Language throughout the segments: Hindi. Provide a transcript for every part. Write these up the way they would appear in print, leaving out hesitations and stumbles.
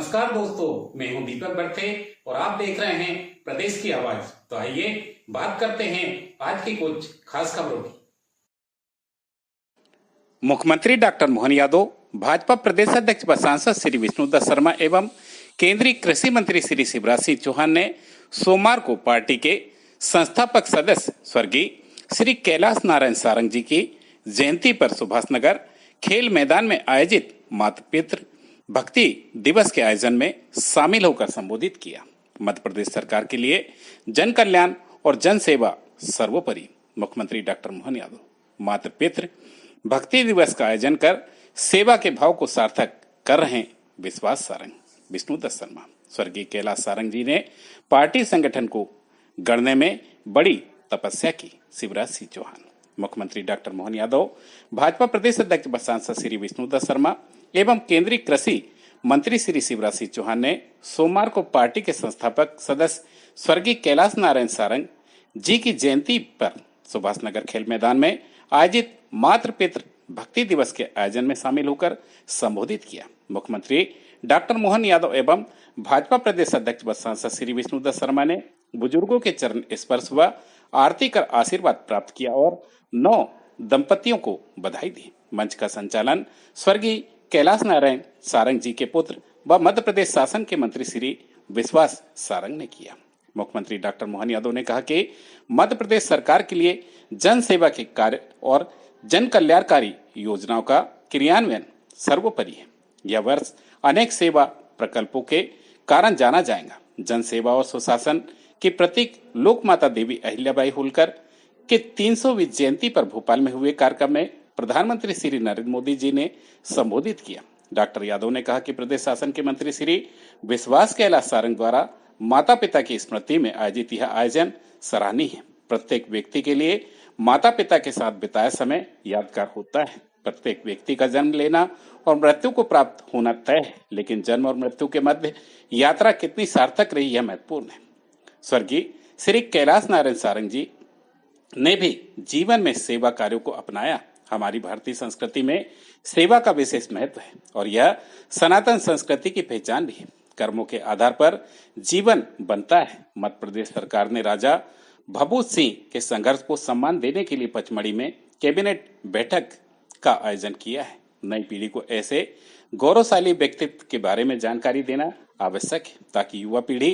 नमस्कार दोस्तों, मैं हूं दीपक बरथे और आप देख रहे हैं प्रदेश की आवाज। तो आइए बात करते हैं आज की कुछ खास खबरों की। मुख्यमंत्री डॉक्टर मोहन यादव, भाजपा प्रदेश अध्यक्ष व सांसद श्री विष्णुदत्त शर्मा एवं केंद्रीय कृषि मंत्री श्री शिवराज सिंह चौहान ने सोमवार को पार्टी के संस्थापक सदस्य स्वर्गीय श्री कैलाश नारायण सारंग जी की जयंती पर सुभाषनगर खेल मैदान में आयोजित मातृ पितृ भक्ति दिवस के आयोजन में शामिल होकर संबोधित किया। मध्य प्रदेश सरकार के लिए जन कल्याण और जन सेवा सर्वोपरि। मुख्यमंत्री डॉक्टर मोहन यादव मातृ पितृ भक्ति दिवस का आयोजन कर सेवा के भाव को सार्थक कर रहे हैं। विश्वास सारंग, विष्णुदत्त शर्मा, स्वर्गीय कैलाश सारंग जी ने पार्टी संगठन को गढ़ने में बड़ी तपस्या की। शिवराज सिंह चौहान, मुख्यमंत्री डॉक्टर मोहन यादव, भाजपा प्रदेश अध्यक्ष व सांसद श्री विष्णुदत्त शर्मा एवं केंद्रीय कृषि मंत्री श्री शिवराज सिंह चौहान ने सोमवार को पार्टी के संस्थापक सदस्य स्वर्गीय कैलाश नारायण सारंग जी की जयंती पर सुभाषनगर खेल मैदान में आयोजित मातृ पितृ भक्ति दिवस के आयोजन में शामिल होकर संबोधित किया। मुख्यमंत्री डॉक्टर मोहन यादव एवं भाजपा प्रदेश अध्यक्ष व सांसद श्री विष्णुदत्त शर्मा ने बुजुर्गों के चरण स्पर्श व आरती कर आशीर्वाद प्राप्त किया और 9 दंपतियों को बधाई दी। मंच का संचालन स्वर्गीय कैलाश नारायण सारंग जी के पुत्र व मध्य प्रदेश शासन के मंत्री श्री विश्वास सारंग ने किया। मुख्यमंत्री डॉक्टर मोहन यादव ने कहा कि मध्य प्रदेश सरकार के लिए जन सेवा के कार्य और जन कल्याणकारी योजनाओं का क्रियान्वयन सर्वोपरि है। यह वर्ष अनेक सेवा प्रकल्पों के कारण जाना जाएगा। जन सेवा और सुशासन की प्रतीक लोक माता देवी अहिल्याबाई होलकर के 300वीं जयंती पर भोपाल में हुए कार्यक्रम में प्रधानमंत्री श्री नरेंद्र मोदी जी ने संबोधित किया। डॉक्टर यादव ने कहा कि प्रदेश शासन के मंत्री श्री विश्वास कैलाश सारंग द्वारा माता पिता की स्मृति में आयोजित यह आयोजन सराहनीय है। प्रत्येक व्यक्ति के लिए माता पिता के साथ बिताया समय यादगार होता है। प्रत्येक व्यक्ति का जन्म लेना और मृत्यु को प्राप्त होना तय है, लेकिन जन्म और मृत्यु के मध्य यात्रा कितनी सार्थक रही यह महत्वपूर्ण है। स्वर्गीय श्री कैलाश नारायण सारंग जी ने भी जीवन में सेवा कार्यों को अपनाया। हमारी भारतीय संस्कृति में सेवा का विशेष महत्व है और यह सनातन संस्कृति की पहचान भी है। कर्मों के आधार पर जीवन बनता है। मध्य प्रदेश सरकार ने राजा भभूत सिंह के संघर्ष को सम्मान देने के लिए पचमढ़ी में कैबिनेट बैठक का आयोजन किया है। नई पीढ़ी को ऐसे गौरवशाली व्यक्तित्व के बारे में जानकारी देना आवश्यक है ताकि युवा पीढ़ी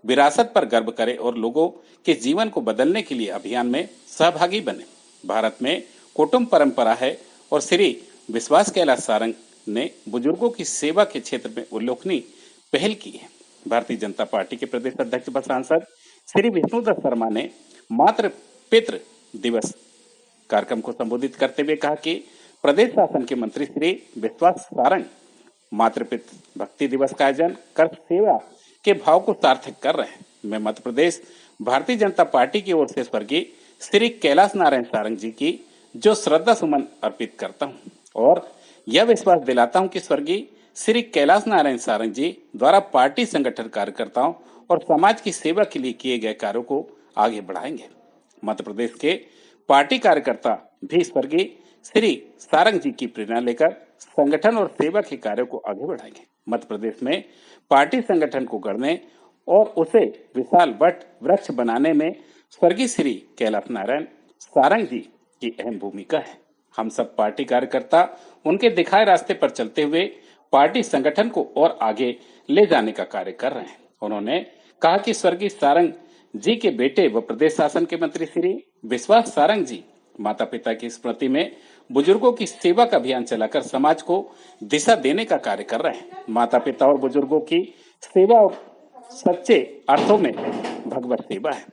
विरासत पर गर्व करे और लोगों के जीवन को बदलने के लिए अभियान में सहभागी बने। भारत में कुटुंब परंपरा है और श्री विश्वास कैलाश सारंग ने बुजुर्गों की सेवा के क्षेत्र में उल्लेखनीय पहल की है। भारतीय जनता पार्टी के प्रदेश अध्यक्ष व सांसद श्री विष्णुदत्त शर्मा ने मातृ पितृ दिवस कार्यक्रम को संबोधित करते हुए कहा कि प्रदेश शासन के मंत्री श्री विश्वास सारंग मातृ पितृ भक्ति दिवस का आयोजन कर सेवा के भाव को सार्थक कर रहे हैं। मैं मध्य प्रदेश भारतीय जनता पार्टी की ओर से स्वर्गीय श्री कैलाश नारायण सारंग जी की जो श्रद्धा सुमन अर्पित करता हूं और यह विश्वास दिलाता हूं कि स्वर्गीय श्री कैलाश नारायण सारंग जी द्वारा पार्टी संगठन कार्यकर्ताओं और समाज की सेवा के लिए किए गए कार्यों को आगे बढ़ाएंगे। मध्य प्रदेश के पार्टी कार्यकर्ता भी स्वर्गीय श्री सारंग जी की प्रेरणा लेकर संगठन और सेवा के कार्यों को आगे बढ़ाएंगे। मध्य प्रदेश में पार्टी संगठन को गढ़ने और उसे विशाल वट वृक्ष बनाने में स्वर्गीय श्री कैलाश नारायण सारंग जी की अहम भूमिका है। हम सब पार्टी कार्यकर्ता उनके दिखाए रास्ते पर चलते हुए पार्टी संगठन को और आगे ले जाने का कार्य कर रहे हैं। उन्होंने कहा कि स्वर्गीय सारंग जी के बेटे व प्रदेश शासन के मंत्री श्री विश्वास सारंग जी माता पिता की स्मृति में बुजुर्गों की सेवा का अभियान चलाकर समाज को दिशा देने का कार्य कर रहे हैं। माता पिता और बुजुर्गों की सेवा और सच्चे अर्थों में भगवत सेवा है।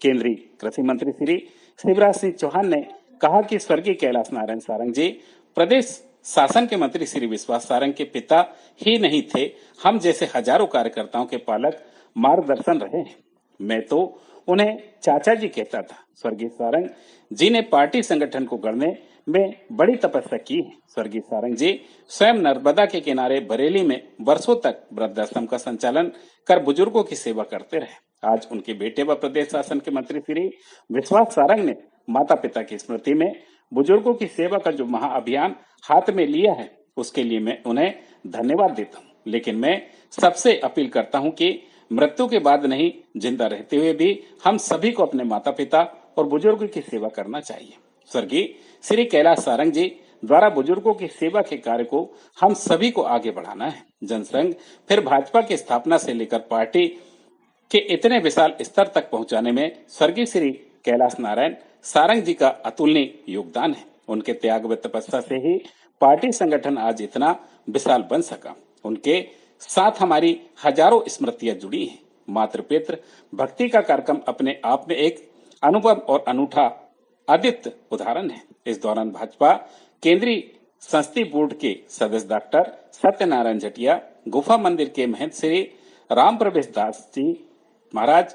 केंद्रीय कृषि मंत्री श्री शिवराज सिंह चौहान ने कहा कि स्वर्गीय कैलाश नारायण सारंग जी प्रदेश शासन के मंत्री श्री विश्वास सारंग के पिता ही नहीं थे, हम जैसे हजारों कार्यकर्ताओं के पालक मार्गदर्शन रहे हैं। मैं तो उन्हें चाचा जी कहता था। स्वर्गीय सारंग जी ने पार्टी संगठन को गढ़ने में बड़ी तपस्या की है। स्वर्गीय सारंग जी स्वयं नर्मदा के किनारे बरेली में वर्षों तक वृद्धाश्रम का संचालन कर बुजुर्गों की सेवा करते रहे। आज उनके बेटे व प्रदेश शासन के मंत्री श्री विश्वास सारंग ने माता पिता की स्मृति में बुजुर्गों की सेवा का जो महाअभियान हाथ में लिया है, उसके लिए मैं उन्हें धन्यवाद देता हूँ। लेकिन मैं सबसे अपील करता हूं कि मृत्यु के बाद नहीं, जिंदा रहते हुए भी हम सभी को अपने माता पिता और बुजुर्गों की सेवा करना चाहिए। स्वर्गीय श्री कैलाश सारंग जी द्वारा बुजुर्गों की सेवा के कार्य को हम सभी को आगे बढ़ाना है। जनसंघ फिर भाजपा की स्थापना से लेकर पार्टी के इतने विशाल स्तर तक पहुंचाने में स्वर्गीय श्री कैलाश नारायण सारंग जी का अतुलनीय योगदान है। उनके त्याग व तपस्या से ही पार्टी संगठन आज इतना विशाल बन सका। उनके साथ हमारी हजारों स्मृतियां जुड़ी हैं। मातृपितृ भक्ति का कार्यक्रम अपने आप में एक अनुभव और अनूठा अद्वितीय उदाहरण है। इस दौरान भाजपा केंद्रीय संसदीय बोर्ड के सदस्य डॉक्टर सत्यनारायण जटिया, गुफा मंदिर के महंत श्री राम प्रवेश दास जी महाराज,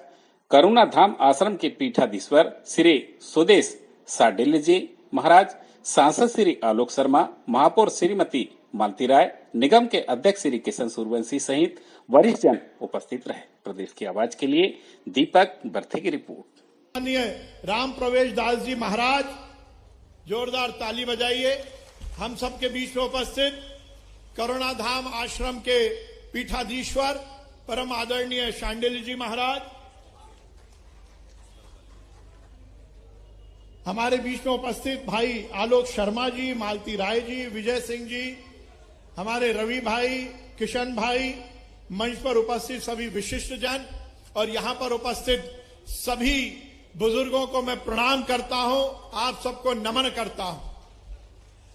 करुणा धाम आश्रम के पीठाधीश्वर श्री सुदेश साडिल्य जी महाराज, सांसद श्री आलोक शर्मा, महापौर श्रीमती मालती राय, निगम के अध्यक्ष श्री किशन सूर्यवंशी सहित वरिष्ठ जन उपस्थित रहे। प्रदेश की आवाज के लिए दीपक बर्थे की रिपोर्ट। माननीय राम प्रवेश दास जी महाराज, जोरदार ताली बजाइए। हम सबके बीच में उपस्थित करुणा धाम आश्रम के पीठाधीश्वर परम आदरणीय शांडिल्य जी महाराज, हमारे बीच में उपस्थित भाई आलोक शर्मा जी, मालती राय जी, विजय सिंह जी, हमारे रवि भाई, किशन भाई, मंच पर उपस्थित सभी विशिष्ट जन और यहां पर उपस्थित सभी बुजुर्गों को मैं प्रणाम करता हूं, आप सबको नमन करता हूं।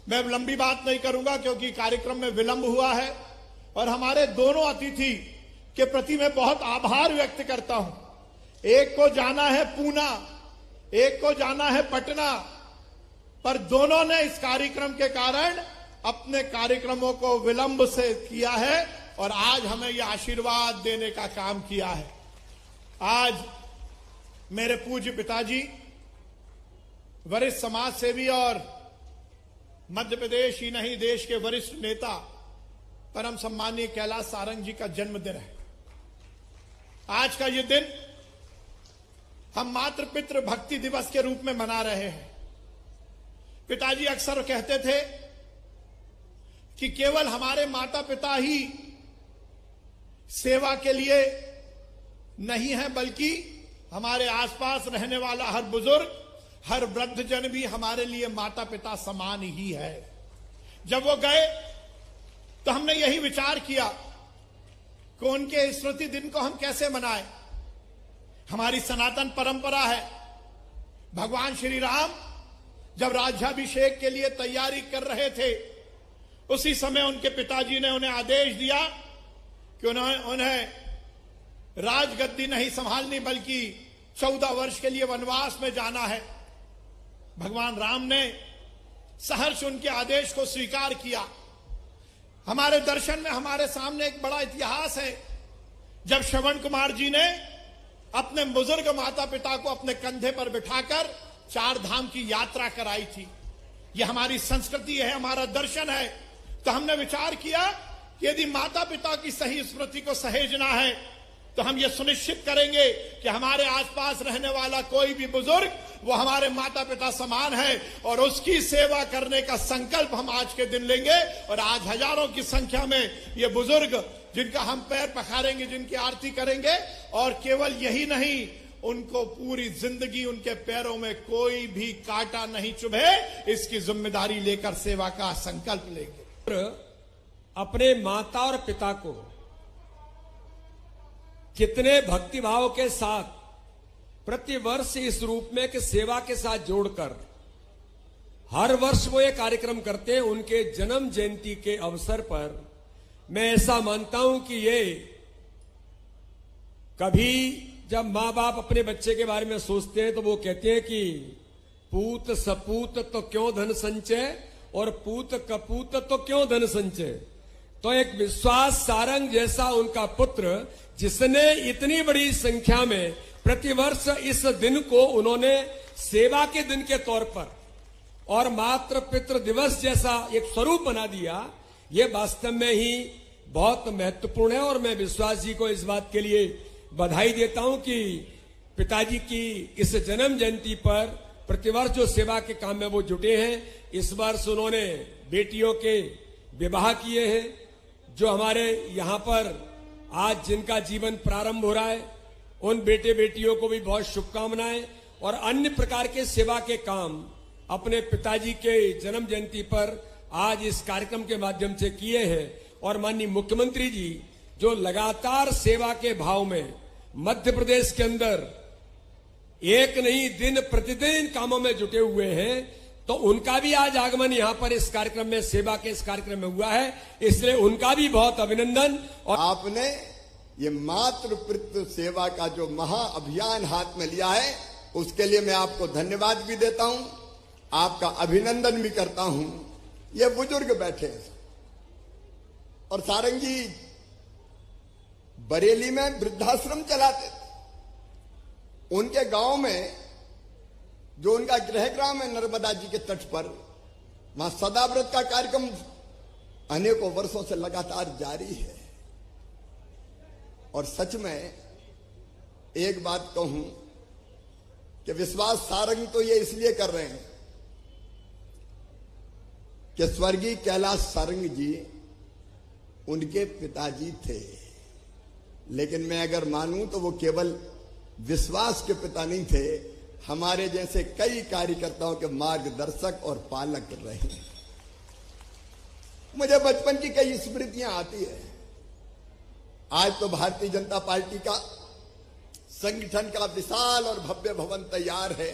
मैं लंबी बात नहीं करूंगा क्योंकि कार्यक्रम में विलंब हुआ है और हमारे दोनों अतिथि के प्रति मैं बहुत आभार व्यक्त करता हूं। एक को जाना है पूना, एक को जाना है पटना, पर दोनों ने इस कार्यक्रम के कारण अपने कार्यक्रमों को विलंब से किया है और आज हमें यह आशीर्वाद देने का काम किया है। आज मेरे पूज्य पिताजी, वरिष्ठ समाज सेवी और मध्य प्रदेश ही नहीं देश के वरिष्ठ नेता परम सम्मानीय कैलाश सारंग जी का जन्मदिन है। आज का ये दिन हम मातृ पितृ भक्ति दिवस के रूप में मना रहे हैं। पिताजी अक्सर कहते थे कि केवल हमारे माता पिता ही सेवा के लिए नहीं है, बल्कि हमारे आसपास रहने वाला हर बुजुर्ग, हर वृद्धजन भी हमारे लिए माता पिता समान ही है। जब वो गए तो हमने यही विचार किया कि उनके स्मृति दिन को हम कैसे मनाएं। हमारी सनातन परंपरा है, भगवान श्री राम जब राज्याभिषेक के लिए तैयारी कर रहे थे, उसी समय उनके पिताजी ने उन्हें आदेश दिया कि उन्हें राजगद्दी नहीं संभालनी बल्कि 14 वर्ष के लिए वनवास में जाना है। भगवान राम ने सहर्ष उनके आदेश को स्वीकार किया। हमारे दर्शन में हमारे सामने एक बड़ा इतिहास है। जब श्रवण कुमार जी ने अपने बुजुर्ग माता पिता को अपने कंधे पर बिठाकर 4 धाम की यात्रा कराई थी। यह हमारी संस्कृति है, हमारा दर्शन है। तो हमने विचार किया कि यदि माता पिता की सही स्मृति को सहेजना है तो हम ये सुनिश्चित करेंगे कि हमारे आसपास रहने वाला कोई भी बुजुर्ग वो हमारे माता पिता समान है और उसकी सेवा करने का संकल्प हम आज के दिन लेंगे। और आज हजारों की संख्या में ये बुजुर्ग जिनका हम पैर पखारेंगे, जिनकी आरती करेंगे, और केवल यही नहीं, उनको पूरी जिंदगी उनके पैरों में कोई भी कांटा नहीं चुभे, इसकी जिम्मेदारी लेकर सेवा का संकल्प लेंगे। अपने माता और पिता को कितने भक्तिभाव के साथ प्रतिवर्ष इस रूप में कि सेवा के साथ जोड़कर हर वर्ष वो ये कार्यक्रम करते हैं। उनके जन्म जयंती के अवसर पर मैं ऐसा मानता हूं कि ये कभी जब मां बाप अपने बच्चे के बारे में सोचते हैं तो वो कहते हैं कि पूत सपूत तो क्यों धन संचय और पूत कपूत तो क्यों धन संचय। तो एक विश्वास सारंग जैसा उनका पुत्र, जिसने इतनी बड़ी संख्या में प्रतिवर्ष इस दिन को उन्होंने सेवा के दिन के तौर पर और मातृ पितृ दिवस जैसा एक स्वरूप बना दिया, ये वास्तव में ही बहुत महत्वपूर्ण है। और मैं विश्वास जी को इस बात के लिए बधाई देता हूं कि पिताजी की इस जन्म जयंती पर प्रतिवर्ष जो सेवा के काम में वो जुटे हैं। इस वर्ष उन्होंने बेटियों के विवाह किए हैं, जो हमारे यहाँ पर आज जिनका जीवन प्रारंभ हो रहा है, उन बेटे बेटियों को भी बहुत शुभकामनाएं। और अन्य प्रकार के सेवा के काम अपने पिताजी के जन्म जयंती पर आज इस कार्यक्रम के माध्यम से किए हैं। और माननीय मुख्यमंत्री जी जो लगातार सेवा के भाव में मध्य प्रदेश के अंदर एक नहीं दिन प्रतिदिन इन कामों में जुटे हुए हैं, तो उनका भी आज आगमन यहां पर इस कार्यक्रम में, सेवा के इस कार्यक्रम में हुआ है, इसलिए उनका भी बहुत अभिनंदन। और आपने ये मातृ पितृ सेवा का जो महाअभियान हाथ में लिया है, उसके लिए मैं आपको धन्यवाद भी देता हूं, आपका अभिनंदन भी करता हूं। ये बुजुर्ग बैठे हैं और सारंग जी बरेली में वृद्धाश्रम चलाते थे। उनके गांव में जो उनका गृह ग्राम है नर्मदा जी के तट पर, वहां सदाव्रत का कार्यक्रम अनेकों वर्षों से लगातार जारी है। और सच में एक बात कहूं कि विश्वास सारंग तो ये इसलिए कर रहे हैं कि स्वर्गीय कैलाश सारंग जी उनके पिताजी थे, लेकिन मैं अगर मानूं तो वो केवल विश्वास के पिता नहीं थे, हमारे जैसे कई कार्यकर्ताओं के मार्गदर्शक और पालक रहे। मुझे बचपन की कई स्मृतियां आती है। आज तो भारतीय जनता पार्टी का संगठन का विशाल और भव्य भवन तैयार है,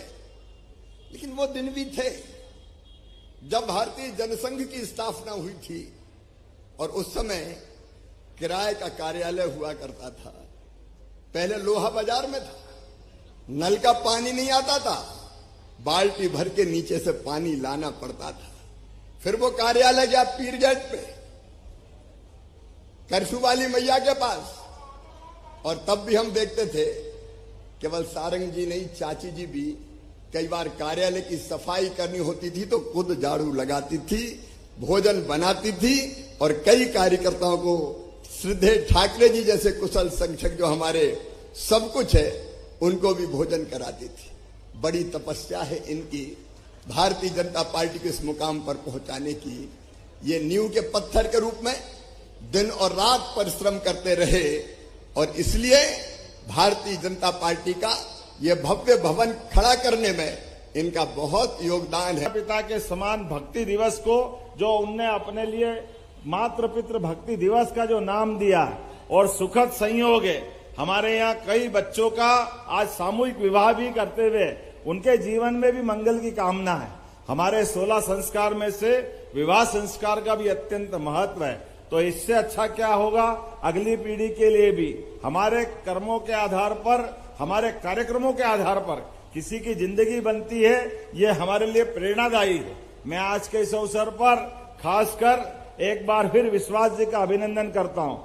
लेकिन वो दिन भी थे जब भारतीय जनसंघ की स्थापना हुई थी और उस समय किराए का कार्यालय हुआ करता था। पहले लोहा बाजार में था, नल का पानी नहीं आता था, बाल्टी भर के नीचे से पानी लाना पड़ता था। फिर वो कार्यालय गया पीरगेट पे, करसू वाली मैया के पास, और तब भी हम देखते थे केवल सारंग जी नहीं, चाची जी भी कई बार कार्यालय की सफाई करनी होती थी तो खुद झाड़ू लगाती थी, भोजन बनाती थी, और कई कार्यकर्ताओं को श्रद्धेय ठाकरे जी जैसे कुशल संगठक जो हमारे सब कुछ है, उनको भी भोजन कराती थी। बड़ी तपस्या है इनकी भारतीय जनता पार्टी को इस मुकाम पर पहुंचाने की। ये नींव के पत्थर के रूप में दिन और रात परिश्रम करते रहे, और इसलिए भारतीय जनता पार्टी का ये भव्य भवन खड़ा करने में इनका बहुत योगदान है। पिता के समान भक्ति दिवस को जो उनने अपने लिए मातृ पितृ भक्ति दिवस का जो नाम दिया, और सुखद संयोग है हमारे यहाँ कई बच्चों का आज सामूहिक विवाह भी करते हुए उनके जीवन में भी मंगल की कामना है। हमारे 16 संस्कार में से विवाह संस्कार का भी अत्यंत महत्व है। तो इससे अच्छा क्या होगा, अगली पीढ़ी के लिए भी हमारे कर्मों के आधार पर, हमारे कार्यक्रमों के आधार पर किसी की जिंदगी बनती है, ये हमारे लिए प्रेरणादायी है। मैं आज के इस अवसर पर खासकर एक बार फिर विश्वास जी का अभिनंदन करता हूं।